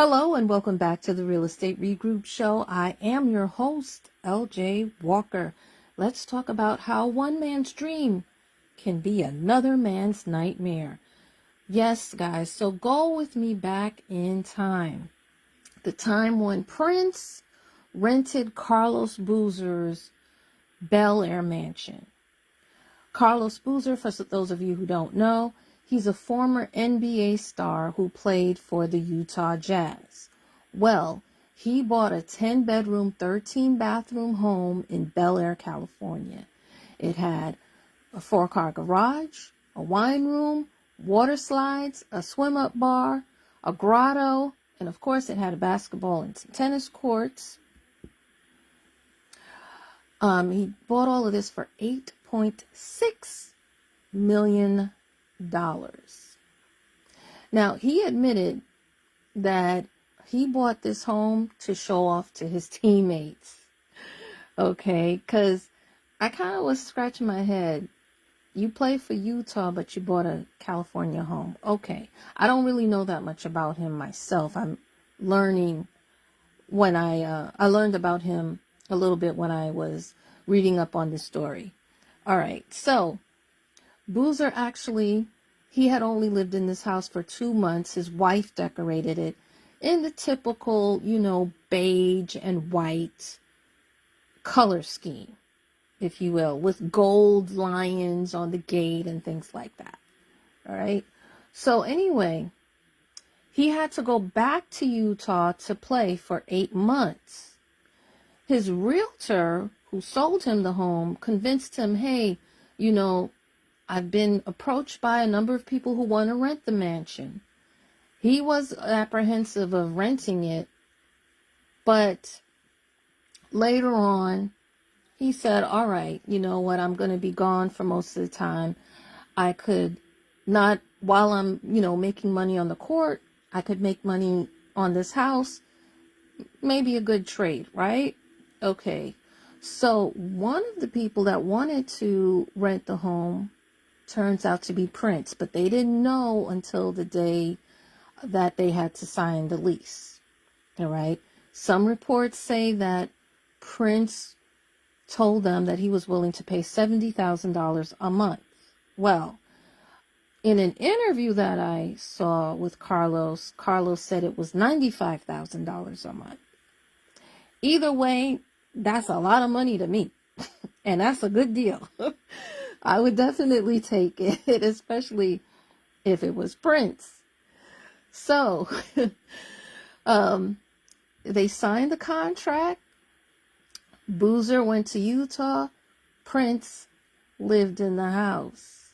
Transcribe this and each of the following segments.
Hello and welcome back to the Real Estate Regroup Show. I am your host, LJ Walker. Let's talk about how one man's dream can be another man's nightmare. Yes, guys, so go with me back in time. The time when Prince rented Carlos Boozer's Bel Air mansion. Carlos Boozer, for those of you who don't know, he's a former NBA star who played for the Utah Jazz. Well, he bought a 10-bedroom, 13-bathroom home in Bel Air, California. It had a 4-car garage, a wine room, water slides, a swim-up bar, a grotto, and of course it had a basketball and some tennis courts. He bought all of this for $8.6 million. Now, he admitted that he bought this home to show off to his teammates. Okay, because I kind of was scratching my head. You play for Utah, but you bought a California home. Okay, I don't really know that much about him myself. I'm learning when I learned about him a little bit when I was reading up on this story. All right, so Boozer actually, he had only lived in this house for 2 months. His wife decorated it in the typical, beige and white color scheme, if you will, with gold lions on the gate and things like that. All right. So anyway, he had to go back to Utah to play for 8 months. His realtor, who sold him the home, convinced him, hey, I've been approached by a number of people who want to rent the mansion. He was apprehensive of renting it, but later on, he said, all right, you know what, I'm going to be gone for most of the time. I could not, while I'm, making money on the court, I could make money on this house. Maybe a good trade, right? Okay. So one of the people that wanted to rent the home turns out to be Prince, but they didn't know until the day that they had to sign the lease. All right. Some reports say that Prince told them that he was willing to pay $70,000 a month. Well, in an interview that I saw with Carlos said it was $95,000 a month. Either way, that's a lot of money to me, and that's a good deal. I would definitely take it, especially if it was Prince. So, they signed the contract. Boozer went to Utah. Prince lived in the house.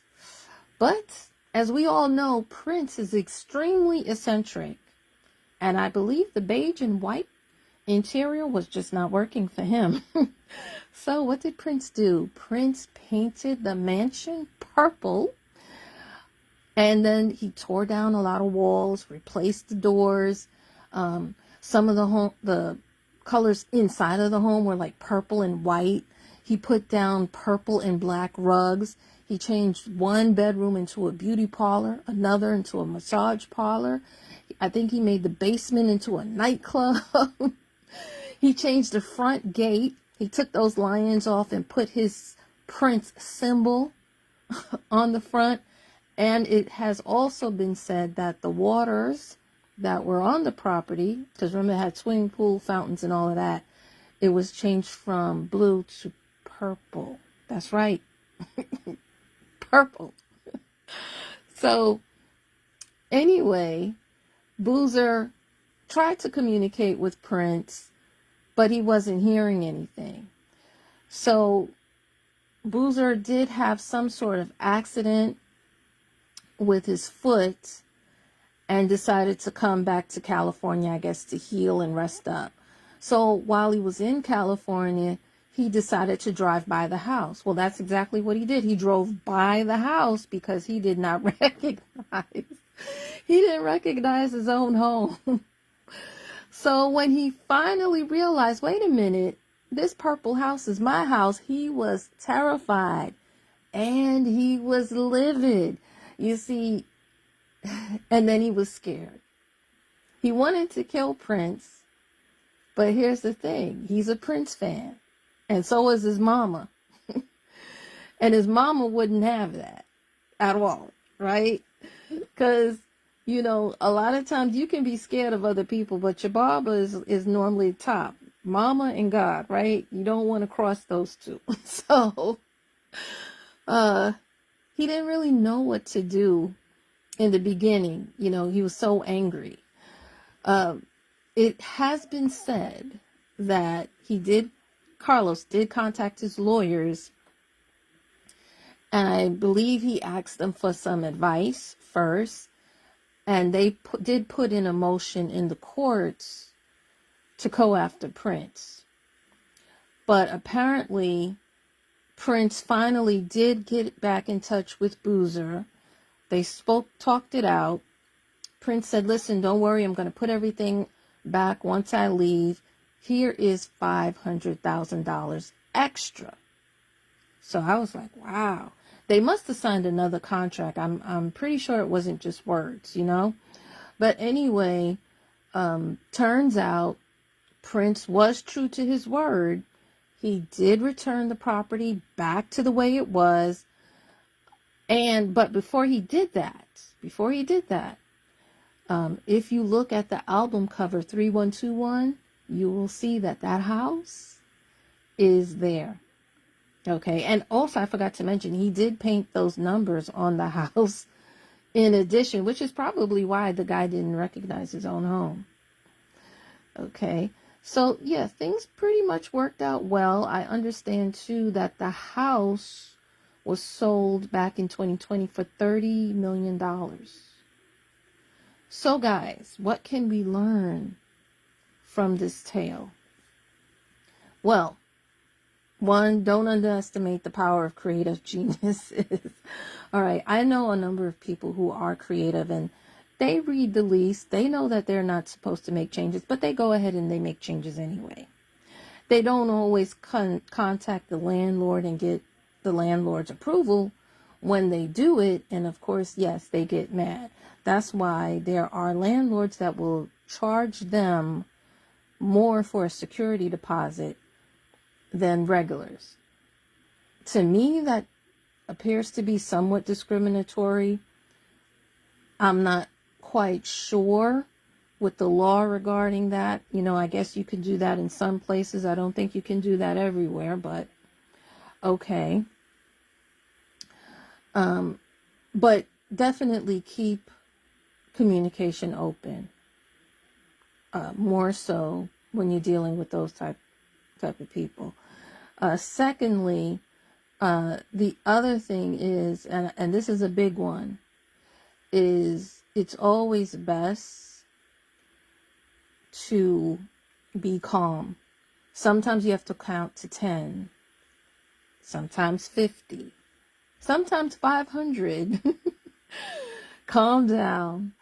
But, as we all know, Prince is extremely eccentric. And I believe the beige and white interior was just not working for him. So what did Prince do? Prince painted the mansion purple, and then he tore down a lot of walls, replaced the doors. Some of the colors inside of the home were like purple and white. He put down purple and black rugs. He changed one bedroom into a beauty parlor, another into a massage parlor. I think he made the basement into a nightclub. He changed the front gate. He took those lions off and put his Prince symbol on the front. And it has also been said that the waters that were on the property, because remember it had swimming pool, fountains, and all of that, it was changed from blue to purple. That's right. Purple. So, anyway, Boozer tried to communicate with Prince, but he wasn't hearing anything. So Boozer did have some sort of accident with his foot and decided to come back to California, I guess, to heal and rest up. So while he was in California, he decided to drive by the house. Well, that's exactly what he did. He drove by the house because he did not he didn't recognize his own home. So when he finally realized, wait a minute, this purple house is my house, he was terrified and he was livid. You see, and then he was scared. He wanted to kill Prince, but here's the thing. He's a Prince fan. And so was his mama. And his mama wouldn't have that at all, right? Because, a lot of times you can be scared of other people, but your Baba is normally top. Mama and God, right? You don't want to cross those two. So, he didn't really know what to do in the beginning. He was so angry. It has been said that Carlos did contact his lawyers, and I believe he asked them for some advice first, and they did put in a motion in the courts to go after Prince. But apparently, Prince finally did get back in touch with Boozer. They talked it out. Prince said, listen, don't worry, I'm going to put everything back once I leave. Here is $500,000 extra. So I was like, wow. They must have signed another contract. I'm pretty sure it wasn't just words, But anyway, turns out Prince was true to his word. He did return the property back to the way it was. But before he did that, if you look at the album cover 3121, you will see that house is there. Okay, and also I forgot to mention, he did paint those numbers on the house in addition, which is probably why the guy didn't recognize his own home. Okay, so yeah, things pretty much worked out well. I understand too that the house was sold back in 2020 for $30 million. So guys, what can we learn from this tale? Well, one, don't underestimate the power of creative geniuses. All right, I know a number of people who are creative and they read the lease. They know that they're not supposed to make changes, but they go ahead and they make changes anyway. They don't always contact the landlord and get the landlord's approval when they do it. And of course, yes, they get mad. That's why there are landlords that will charge them more for a security deposit than regulars. To me, that appears to be somewhat discriminatory. I'm not quite sure with the law regarding that. I guess you can do that in some places. I don't think you can do that everywhere, but okay. But definitely keep communication open. More so when you're dealing with those type of people. Secondly, the other thing is, and this is a big one, is it's always best to be calm. Sometimes you have to count to 10, sometimes 50, sometimes 500. Calm down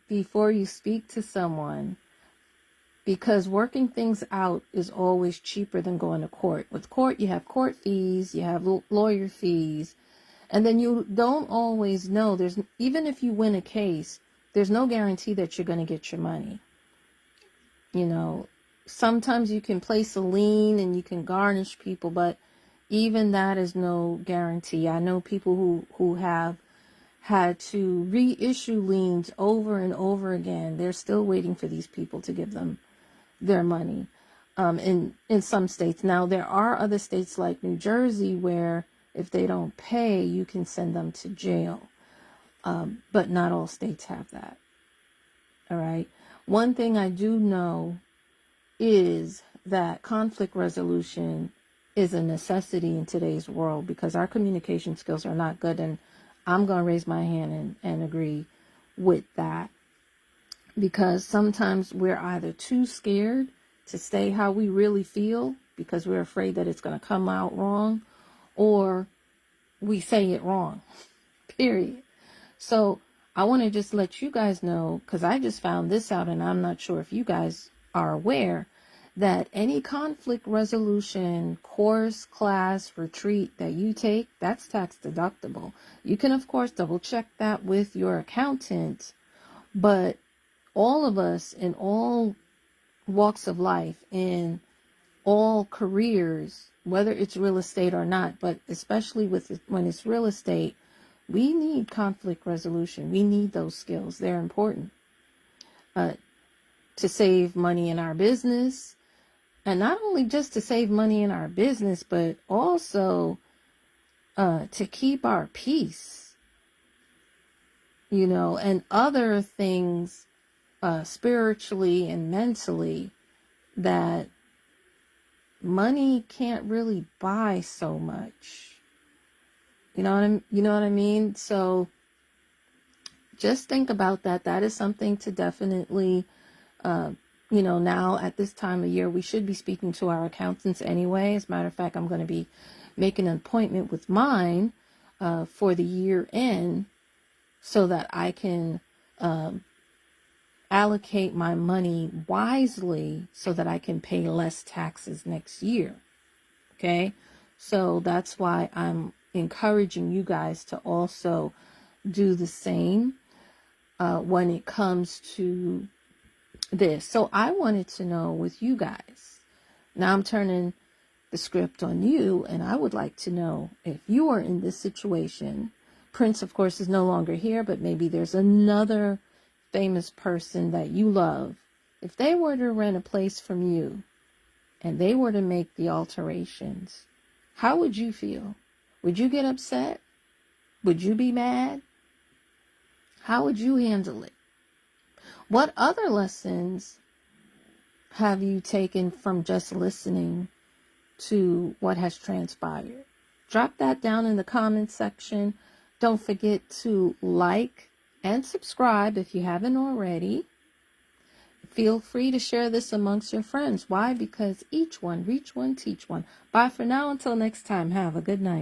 before you speak to someone, because working things out is always cheaper than going to court. With court, you have court fees, you have lawyer fees, and then you don't always know. Even if you win a case, there's no guarantee that you're going to get your money. Sometimes you can place a lien and you can garnish people, but even that is no guarantee. I know people who have had to reissue liens over and over again. They're still waiting for these people to give them their money in some states. Now, there are other states like New Jersey where if they don't pay, you can send them to jail. But not all states have that. All right. One thing I do know is that conflict resolution is a necessity in today's world because our communication skills are not good. And I'm going to raise my hand and agree with that. Because sometimes we're either too scared to say how we really feel because we're afraid that it's going to come out wrong, or we say it wrong, period. So I want to just let you guys know, because I just found this out and I'm not sure if you guys are aware, that any conflict resolution course, class, retreat that you take, that's tax deductible. You can, of course, double check that with your accountant, but all of us in all walks of life, in all careers, whether it's real estate or not, but especially when it's real estate, we need conflict resolution. We need those skills. They're important to save money in our business. And not only just to save money in our business, but also to keep our peace, and other things spiritually and mentally that money can't really buy so much. You know what I mean? So just think about that. That is something to definitely, now at this time of year, we should be speaking to our accountants anyway. As a matter of fact, I'm going to be making an appointment with mine for the year end so that I can allocate my money wisely so that I can pay less taxes next year. Okay? So that's why I'm encouraging you guys to also do the same when it comes to this. So I wanted to know with you guys, now I'm turning the script on you, and I would like to know if you are in this situation. Prince, of course, is no longer here, but maybe there's another famous person that you love. If they were to rent a place from you and they were to make the alterations, how would you feel? Would you get upset? Would you be mad? How would you handle it? What other lessons have you taken from just listening to what has transpired? Drop that down in the comments section. Don't forget to like and subscribe if you haven't already. Feel free to share this amongst your friends. Why? Because each one, reach one, teach one. Bye for now. Until next time, have a good night.